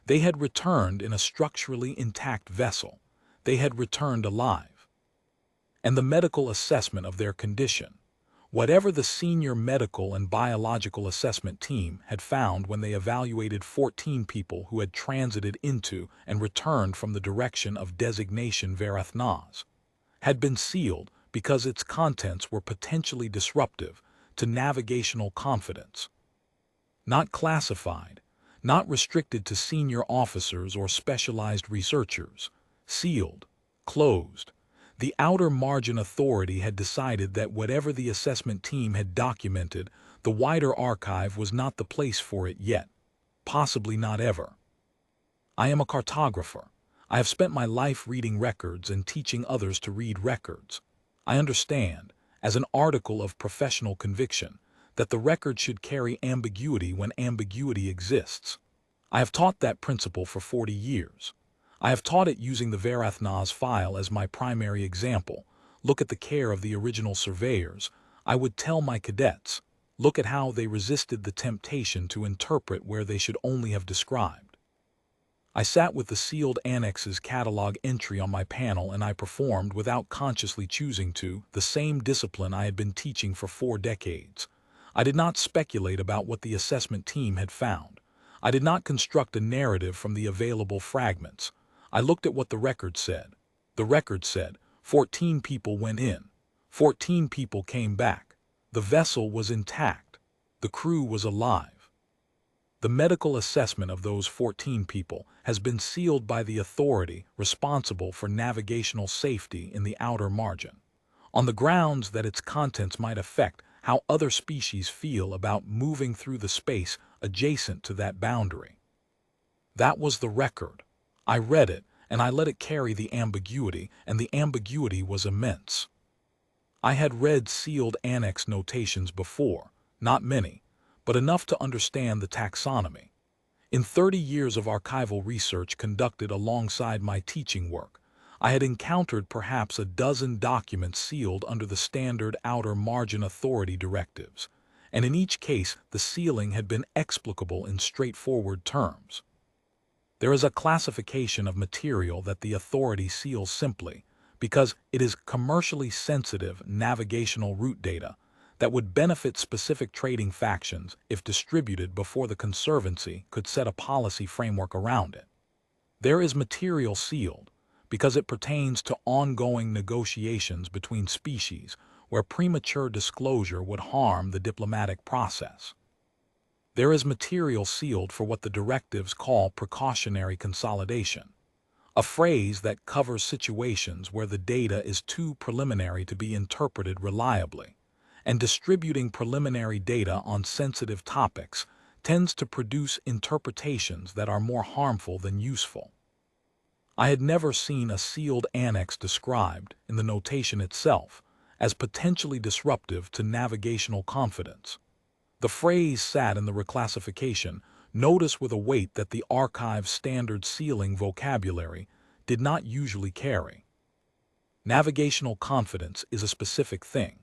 They had returned in a structurally intact vessel. They had returned alive. And the medical assessment of their condition, whatever the senior medical and biological assessment team had found when they evaluated 14 people who had transited into and returned from the direction of Designation Verathnaz, had been sealed because its contents were potentially disruptive to navigational confidence. Not classified, not restricted to senior officers or specialized researchers, sealed, closed. The outer margin authority had decided that whatever the assessment team had documented, the wider archive was not the place for it yet, possibly not ever. I am a cartographer. I have spent my life reading records and teaching others to read records. I understand, as an article of professional conviction, that the record should carry ambiguity when ambiguity exists. I have taught that principle for 40 years. I have taught it using the Verathnaz file as my primary example. Look at the care of the original surveyors. I would tell my cadets, look at how they resisted the temptation to interpret where they should only have described. I sat with the sealed annexes catalog entry on my panel and I performed, without consciously choosing to, the same discipline I had been teaching for 4 decades. I did not speculate about what the assessment team had found. I did not construct a narrative from the available fragments. I looked at what the record said. The record said, 14 people went in. 14 people came back. The vessel was intact. The crew was alive. The medical assessment of those 14 people has been sealed by the authority responsible for navigational safety in the outer margin, on the grounds that its contents might affect how other species feel about moving through the space adjacent to that boundary. That was the record. I read it, and I let it carry the ambiguity, and the ambiguity was immense. I had read sealed annex notations before, not many, but enough to understand the taxonomy. In 30 years of archival research conducted alongside my teaching work, I had encountered perhaps a dozen documents sealed under the standard outer margin authority directives, and in each case the sealing had been explicable in straightforward terms. There is a classification of material that the authority seals simply because it is commercially sensitive navigational route data that would benefit specific trading factions if distributed before the Conservancy could set a policy framework around it. There is material sealed because it pertains to ongoing negotiations between species where premature disclosure would harm the diplomatic process. There is material sealed for what the directives call precautionary consolidation, a phrase that covers situations where the data is too preliminary to be interpreted reliably, and distributing preliminary data on sensitive topics tends to produce interpretations that are more harmful than useful. I had never seen a sealed annex described, in the notation itself, as potentially disruptive to navigational confidence. The phrase sat in the reclassification notice with a weight that the archive's standard sealing vocabulary did not usually carry. Navigational confidence is a specific thing.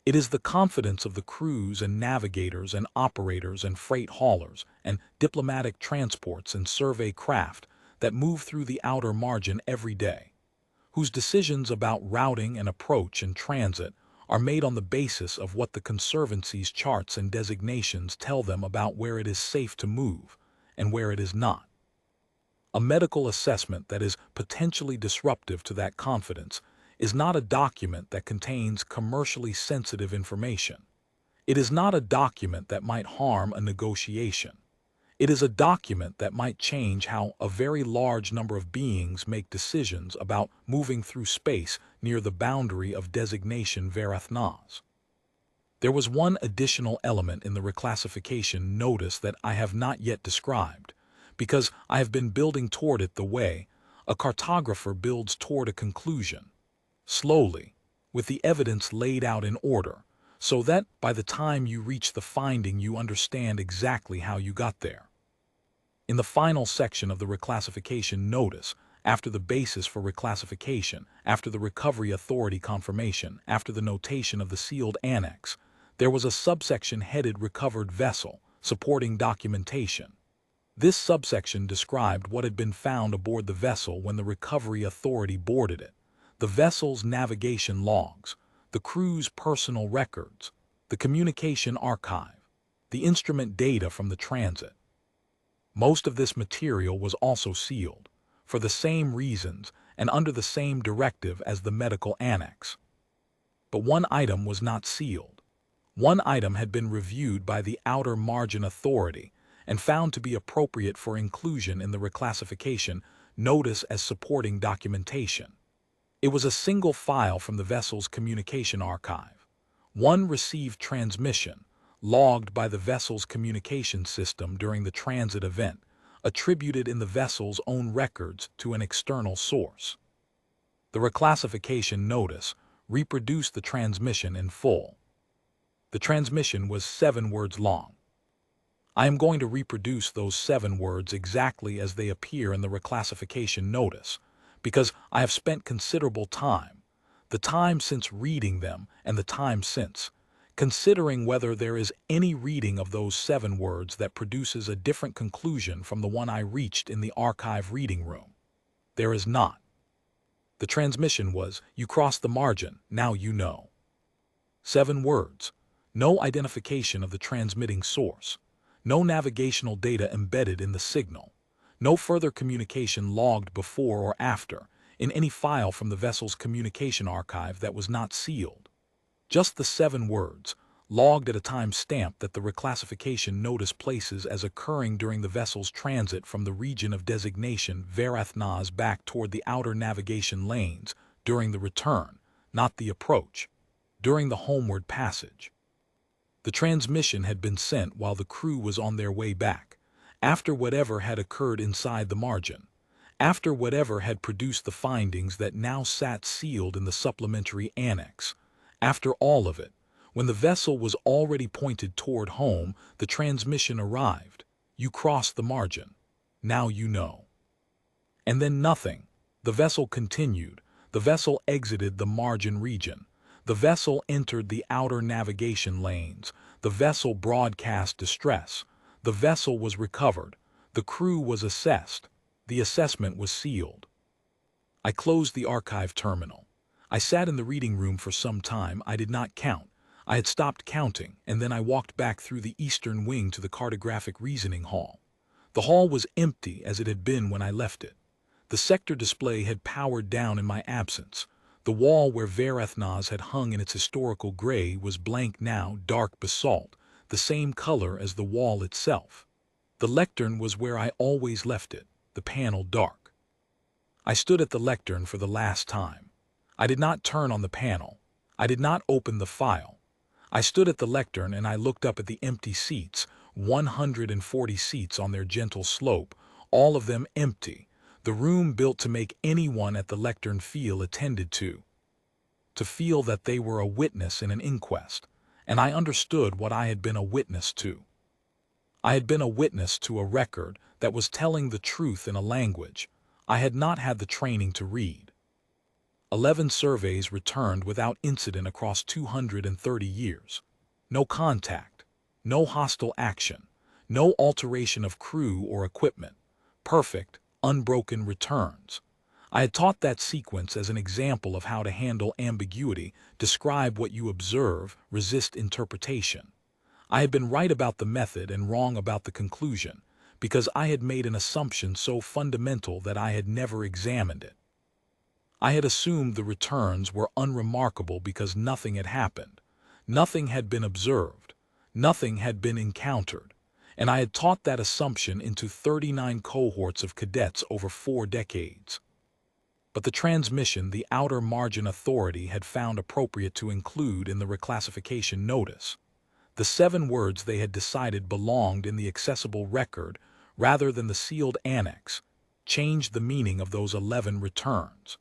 It is the confidence of the crews and navigators and operators and freight haulers and diplomatic transports and survey craft that move through the outer margin every day, whose decisions about routing and approach and transit are made on the basis of what the Conservancy's charts and designations tell them about where it is safe to move and where it is not. A medical assessment that is potentially disruptive to that confidence is not a document that contains commercially sensitive information. It is not a document that might harm a negotiation. It is a document that might change how a very large number of beings make decisions about moving through space near the boundary of designation Verathnas. There was one additional element in the reclassification notice that I have not yet described, because I have been building toward it the way a cartographer builds toward a conclusion, slowly, with the evidence laid out in order, so that by the time you reach the finding you understand exactly how you got there. In the final section of the reclassification notice, after the basis for reclassification, after the recovery authority confirmation, after the notation of the sealed annex, there was a subsection headed Recovered Vessel, supporting documentation. This subsection described what had been found aboard the vessel when the recovery authority boarded it, the vessel's navigation logs, the crew's personal records, the communication archive, the instrument data from the transit. Most of this material was also sealed, for the same reasons and under the same directive as the medical annex. But one item was not sealed. One item had been reviewed by the Outer Margin Authority and found to be appropriate for inclusion in the reclassification notice as supporting documentation. It was a single file from the vessel's communication archive. One received transmission, logged by the vessel's communication system during the transit event, attributed in the vessel's own records to an external source. The reclassification notice reproduced the transmission in full. The transmission was 7 words long. I am going to reproduce those 7 words exactly as they appear in the reclassification notice, because I have spent considerable time, the time since reading them and the time since, considering whether there is any reading of those 7 words that produces a different conclusion from the one I reached in the archive reading room. There is not. The transmission was, "You crossed the margin, now you know." 7 words. No identification of the transmitting source. No navigational data embedded in the signal. No further communication logged before or after in any file from the vessel's communication archive that was not sealed. Just the 7 words, logged at a time stamp that the reclassification notice places as occurring during the vessel's transit from the region of designation Verathnas back toward the outer navigation lanes during the return, not the approach, during the homeward passage. The transmission had been sent while the crew was on their way back, after whatever had occurred inside the margin, after whatever had produced the findings that now sat sealed in the supplementary annex. After all of it, when the vessel was already pointed toward home, the transmission arrived. "You crossed the margin. Now you know." And then nothing. The vessel continued. The vessel exited the margin region. The vessel entered the outer navigation lanes. The vessel broadcast distress. The vessel was recovered. The crew was assessed. The assessment was sealed. I closed the archive terminal. I sat in the reading room for some time. I did not count. I had stopped counting, and then I walked back through the eastern wing to the cartographic reasoning hall. The hall was empty as it had been when I left it. The sector display had powered down in my absence. The wall where Verathnas had hung in its historical gray was blank now, dark basalt, the same color as the wall itself. The lectern was where I always left it, the panel dark. I stood at the lectern for the last time. I did not turn on the panel. I did not open the file. I stood at the lectern and I looked up at the empty seats, 140 seats on their gentle slope, all of them empty, the room built to make anyone at the lectern feel attended to feel that they were a witness in an inquest, and I understood what I had been a witness to. I had been a witness to a record that was telling the truth in a language I had not had the training to read. 11 surveys returned without incident across 230 years. No contact, no hostile action, no alteration of crew or equipment. Perfect, unbroken returns. I had taught that sequence as an example of how to handle ambiguity, describe what you observe, resist interpretation. I had been right about the method and wrong about the conclusion, because I had made an assumption so fundamental that I had never examined it. I had assumed the returns were unremarkable because nothing had happened, nothing had been observed, nothing had been encountered, and I had taught that assumption into 39 cohorts of cadets over 4 decades. But the transmission the outer margin authority had found appropriate to include in the reclassification notice, the 7 words they had decided belonged in the accessible record rather than the sealed annex, changed the meaning of those 11 returns.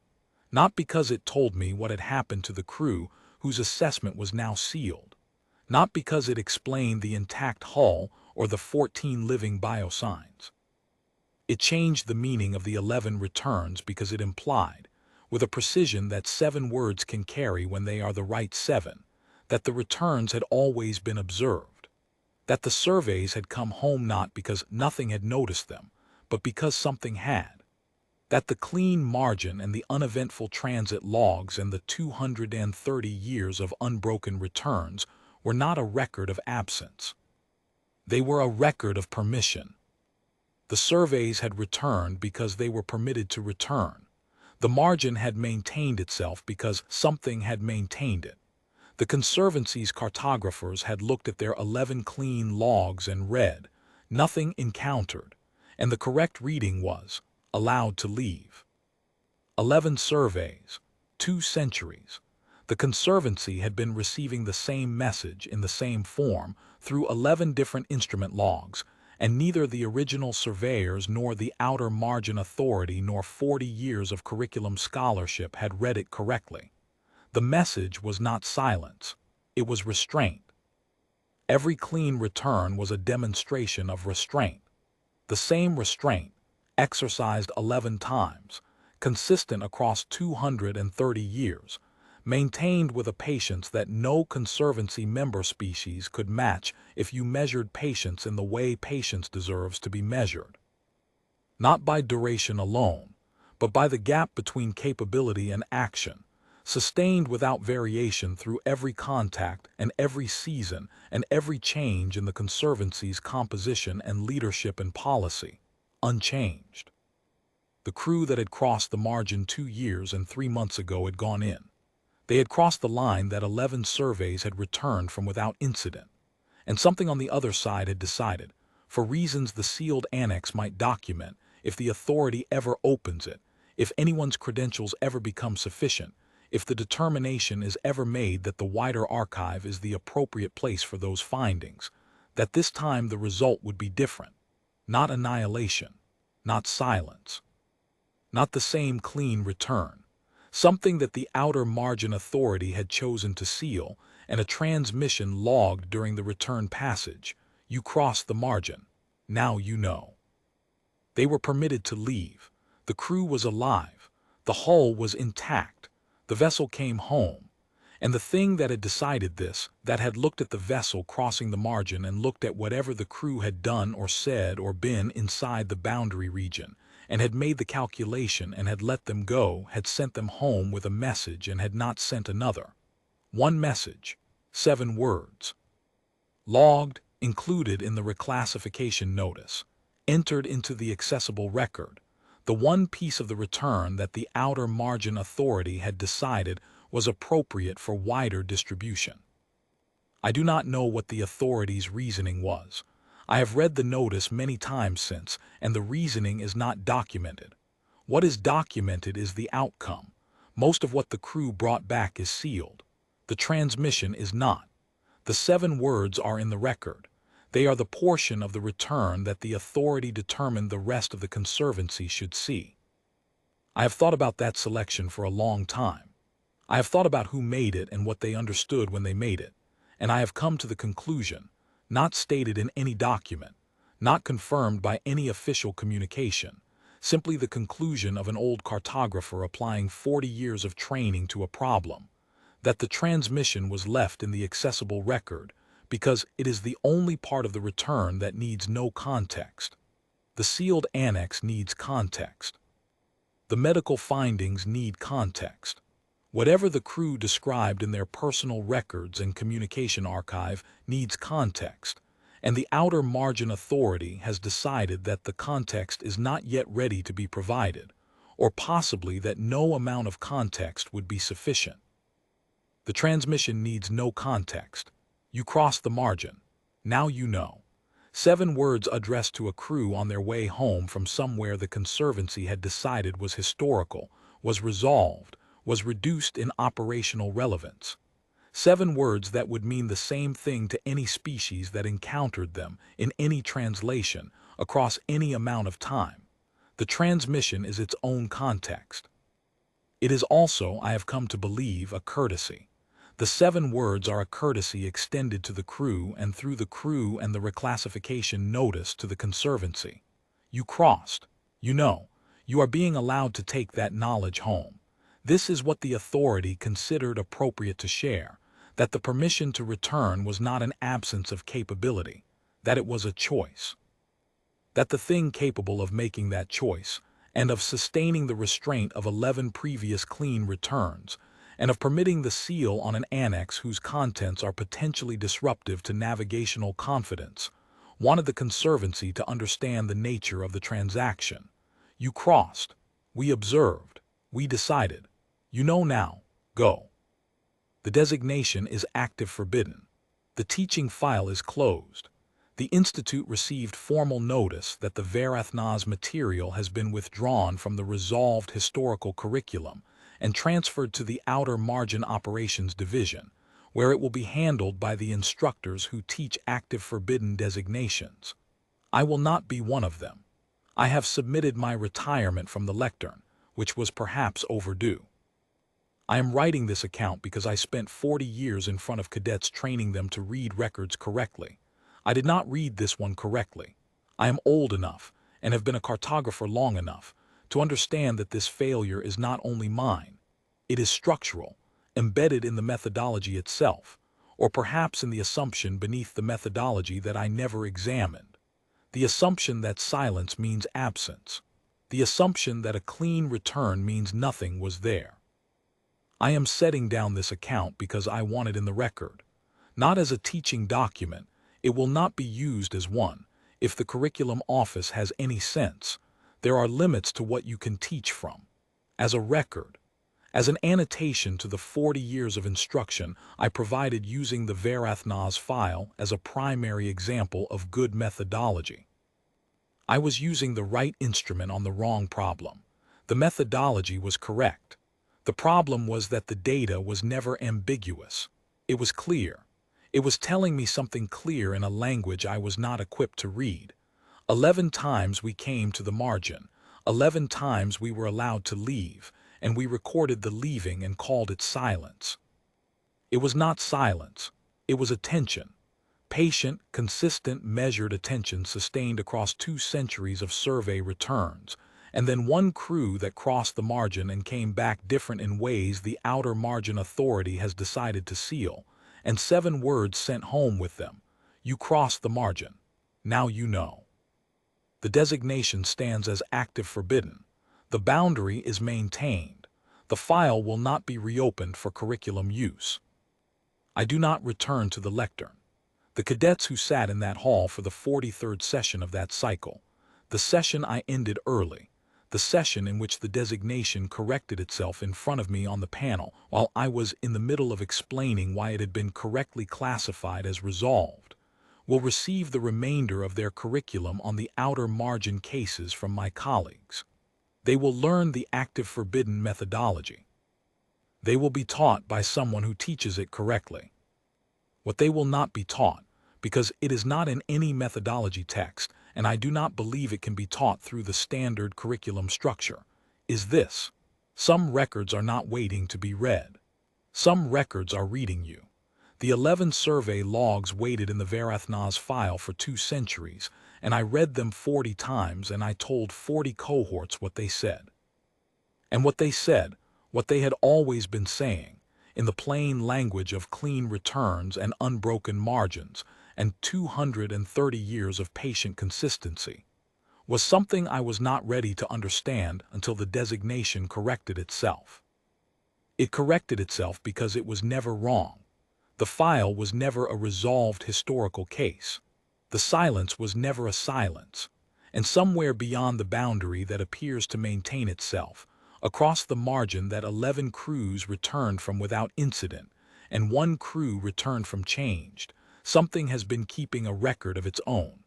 Not because it told me what had happened to the crew whose assessment was now sealed, not because it explained the intact hull or the 14 living biosigns. It changed the meaning of the 11 returns because it implied, with a precision that 7 words can carry when they are the right 7, that the returns had always been observed, that the surveys had come home not because nothing had noticed them, but because something had, that the clean margin and the uneventful transit logs and the 230 years of unbroken returns were not a record of absence. They were a record of permission. The surveys had returned because they were permitted to return. The margin had maintained itself because something had maintained it. The Conservancy's cartographers had looked at their 11 clean logs and read, "Nothing encountered," and the correct reading was, "Allowed to leave." 11 surveys, 2 centuries. The Conservancy had been receiving the same message in the same form through 11 different instrument logs, and neither the original surveyors nor the outer margin authority nor 40 years of curriculum scholarship had read it correctly. The message was not silence, it was restraint. Every clean return was a demonstration of restraint. The same restraint, exercised 11 times, consistent across 230 years, maintained with a patience that no Conservancy member species could match if you measured patience in the way patience deserves to be measured. Not by duration alone, but by the gap between capability and action, sustained without variation through every contact and every season and every change in the Conservancy's composition and leadership and policy, unchanged. The crew that had crossed the margin 2 years and 3 months ago had gone in. They had crossed the line that 11 surveys had returned from without incident, and something on the other side had decided, for reasons the sealed annex might document, if the authority ever opens it, if anyone's credentials ever become sufficient, if the determination is ever made that the wider archive is the appropriate place for those findings, that this time the result would be different, not annihilation, not silence, not the same clean return, something that the outer margin authority had chosen to seal, and a transmission logged during the return passage. You crossed the margin. Now you know. They were permitted to leave. The crew was alive. The hull was intact. The vessel came home. And the thing that had decided this, that had looked at the vessel crossing the margin and looked at whatever the crew had done or said or been inside the boundary region, and had made the calculation and had let them go, had sent them home with a message and had not sent another. One message, 7 words. Logged, included in the reclassification notice, entered into the accessible record, the one piece of the return that the outer margin authority had decided was appropriate for wider distribution. I do not know what the authority's reasoning was. I have read the notice many times since, and the reasoning is not documented. What is documented is the outcome. Most of what the crew brought back is sealed. The transmission is not. The 7 words are in the record. They are the portion of the return that the authority determined the rest of the Conservancy should see. I have thought about that selection for a long time. I have thought about who made it and what they understood when they made it, and I have come to the conclusion, not stated in any document, not confirmed by any official communication, simply the conclusion of an old cartographer applying 40 years of training to a problem, that the transmission was left in the accessible record because it is the only part of the return that needs no context. The sealed annex needs context. The medical findings need context. Whatever the crew described in their personal records and communication archive needs context, and the outer margin authority has decided that the context is not yet ready to be provided, or possibly that no amount of context would be sufficient. The transmission needs no context. You crossed the margin. Now you know. 7 words addressed to a crew on their way home from somewhere the Conservancy had decided was historical, was resolved, was reduced in operational relevance. 7 words that would mean the same thing to any species that encountered them in any translation across any amount of time. The transmission is its own context. It is also, I have come to believe, a courtesy. The 7 words are a courtesy extended to the crew and through the crew and the reclassification notice to the Conservancy. You crossed. You know. You are being allowed to take that knowledge home. This is what the authority considered appropriate to share, that the permission to return was not an absence of capability, that it was a choice. That the thing capable of making that choice, and of sustaining the restraint of 11 previous clean returns, and of permitting the seal on an annex whose contents are potentially disruptive to navigational confidence, wanted the Conservancy to understand the nature of the transaction. You crossed. We observed. We decided. You know now. Go. The designation is active forbidden. The teaching file is closed. The Institute received formal notice that the Varathna's material has been withdrawn from the resolved historical curriculum and transferred to the Outer Margin Operations Division, where it will be handled by the instructors who teach active forbidden designations. I will not be one of them. I have submitted my retirement from the lectern, which was perhaps overdue. I am writing this account because I spent 40 years in front of cadets training them to read records correctly. I did not read this one correctly. I am old enough, and have been a cartographer long enough, to understand that this failure is not only mine. It is structural, embedded in the methodology itself, or perhaps in the assumption beneath the methodology that I never examined. The assumption that silence means absence. The assumption that a clean return means nothing was there. I am setting down this account because I want it in the record. Not as a teaching document, it will not be used as one. If the curriculum office has any sense, there are limits to what you can teach from. As a record, as an annotation to the 40 years of instruction I provided using the Varathna's file as a primary example of good methodology. I was using the right instrument on the wrong problem. The methodology was correct. The problem was that the data was never ambiguous. It was clear. It was telling me something clear in a language I was not equipped to read. 11 times we came to the margin. 11 times we were allowed to leave, and we recorded the leaving and called it silence. It was not silence. It was attention. Patient, consistent, measured attention sustained across 2 centuries of survey returns, and then one crew that crossed the margin and came back different in ways the Outer Margin Authority has decided to seal, and 7 words sent home with them. You crossed the margin. Now you know. The designation stands as active forbidden. The boundary is maintained. The file will not be reopened for curriculum use. I do not return to the lectern. The cadets who sat in that hall for the 43rd session of that cycle, the session I ended early, the session in which the designation corrected itself in front of me on the panel while I was in the middle of explaining why it had been correctly classified as resolved, will receive the remainder of their curriculum on the outer margin cases from my colleagues. They will learn the active forbidden methodology. They will be taught by someone who teaches it correctly. What they will not be taught, because it is not in any methodology text, and I do not believe it can be taught through the standard curriculum structure, is this: some records are not waiting to be read. Some records are reading you. The 11 survey logs waited in the Varathna's file for 2 centuries, and I read them 40 times, and I told 40 cohorts what they said. And what they said, what they had always been saying, in the plain language of clean returns and unbroken margins, and 230 years of patient consistency, was something I was not ready to understand until the designation corrected itself. It corrected itself because it was never wrong. The file was never a resolved historical case. The silence was never a silence. And somewhere beyond the boundary that appears to maintain itself, across the margin that 11 crews returned from without incident, and 1 crew returned from changed, something has been keeping a record of its own.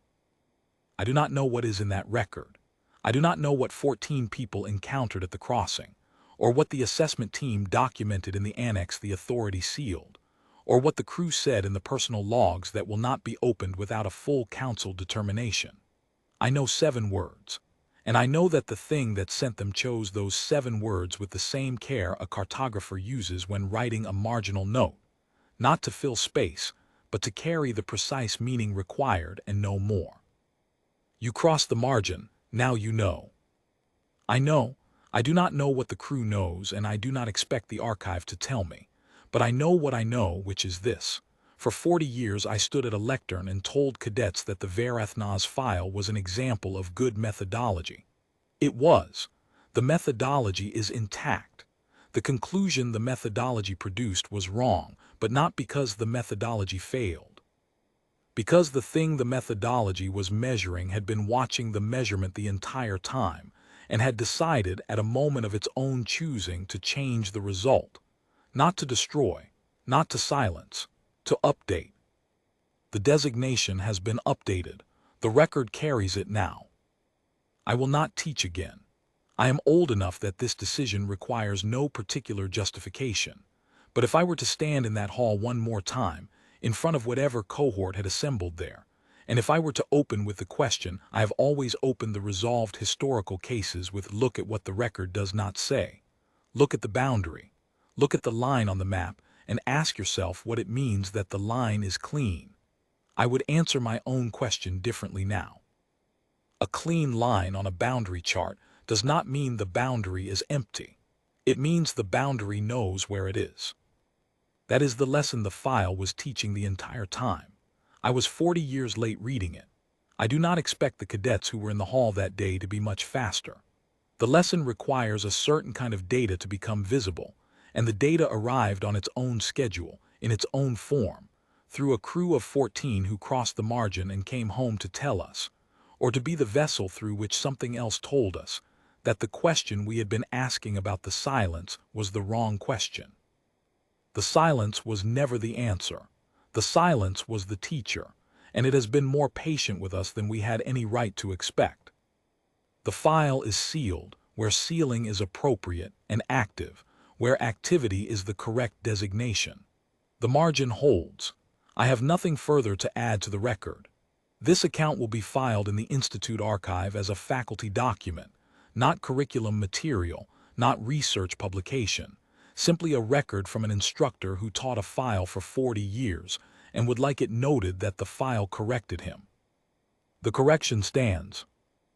I do not know what is in that record. I do not know what 14 people encountered at the crossing, or what the assessment team documented in the annex the authority sealed, or what the crew said in the personal logs that will not be opened without a full council determination. I know 7 words, and I know that the thing that sent them chose those 7 words with the same care a cartographer uses when writing a marginal note, not to fill space, but to carry the precise meaning required and no more. You cross the margin, now you know. I know, I do not know what the crew knows, and I do not expect the archive to tell me, but I know what I know, which is this. For 40 years I stood at a lectern and told cadets that the Verathnas file was an example of good methodology. It was. The methodology is intact. The conclusion the methodology produced was wrong, but not because the methodology failed. Because the thing the methodology was measuring had been watching the measurement the entire time, and had decided at a moment of its own choosing to change the result, not to destroy, not to silence, to update. The designation has been updated. The record carries it now. I will not teach again. I am old enough that this decision requires no particular justification. But if I were to stand in that hall one more time, in front of whatever cohort had assembled there, and if I were to open with the question, I have always opened the resolved historical cases with look at what the record does not say. Look at the boundary. Look at the line on the map and ask yourself what it means that the line is clean. I would answer my own question differently now. A clean line on a boundary chart does not mean the boundary is empty. It means the boundary knows where it is. That is the lesson the file was teaching the entire time. I was 40 years late reading it. I do not expect the cadets who were in the hall that day to be much faster. The lesson requires a certain kind of data to become visible, and the data arrived on its own schedule, in its own form, through a crew of 14 who crossed the margin and came home to tell us, or to be the vessel through which something else told us, that the question we had been asking about the silence was the wrong question. The silence was never the answer. The silence was the teacher, and it has been more patient with us than we had any right to expect. The file is sealed, where sealing is appropriate, and active, where activity is the correct designation. The margin holds. I have nothing further to add to the record. This account will be filed in the Institute archive as a faculty document, not curriculum material, not research publication. Simply a record from an instructor who taught a file for 40 years and would like it noted that the file corrected him. The correction stands.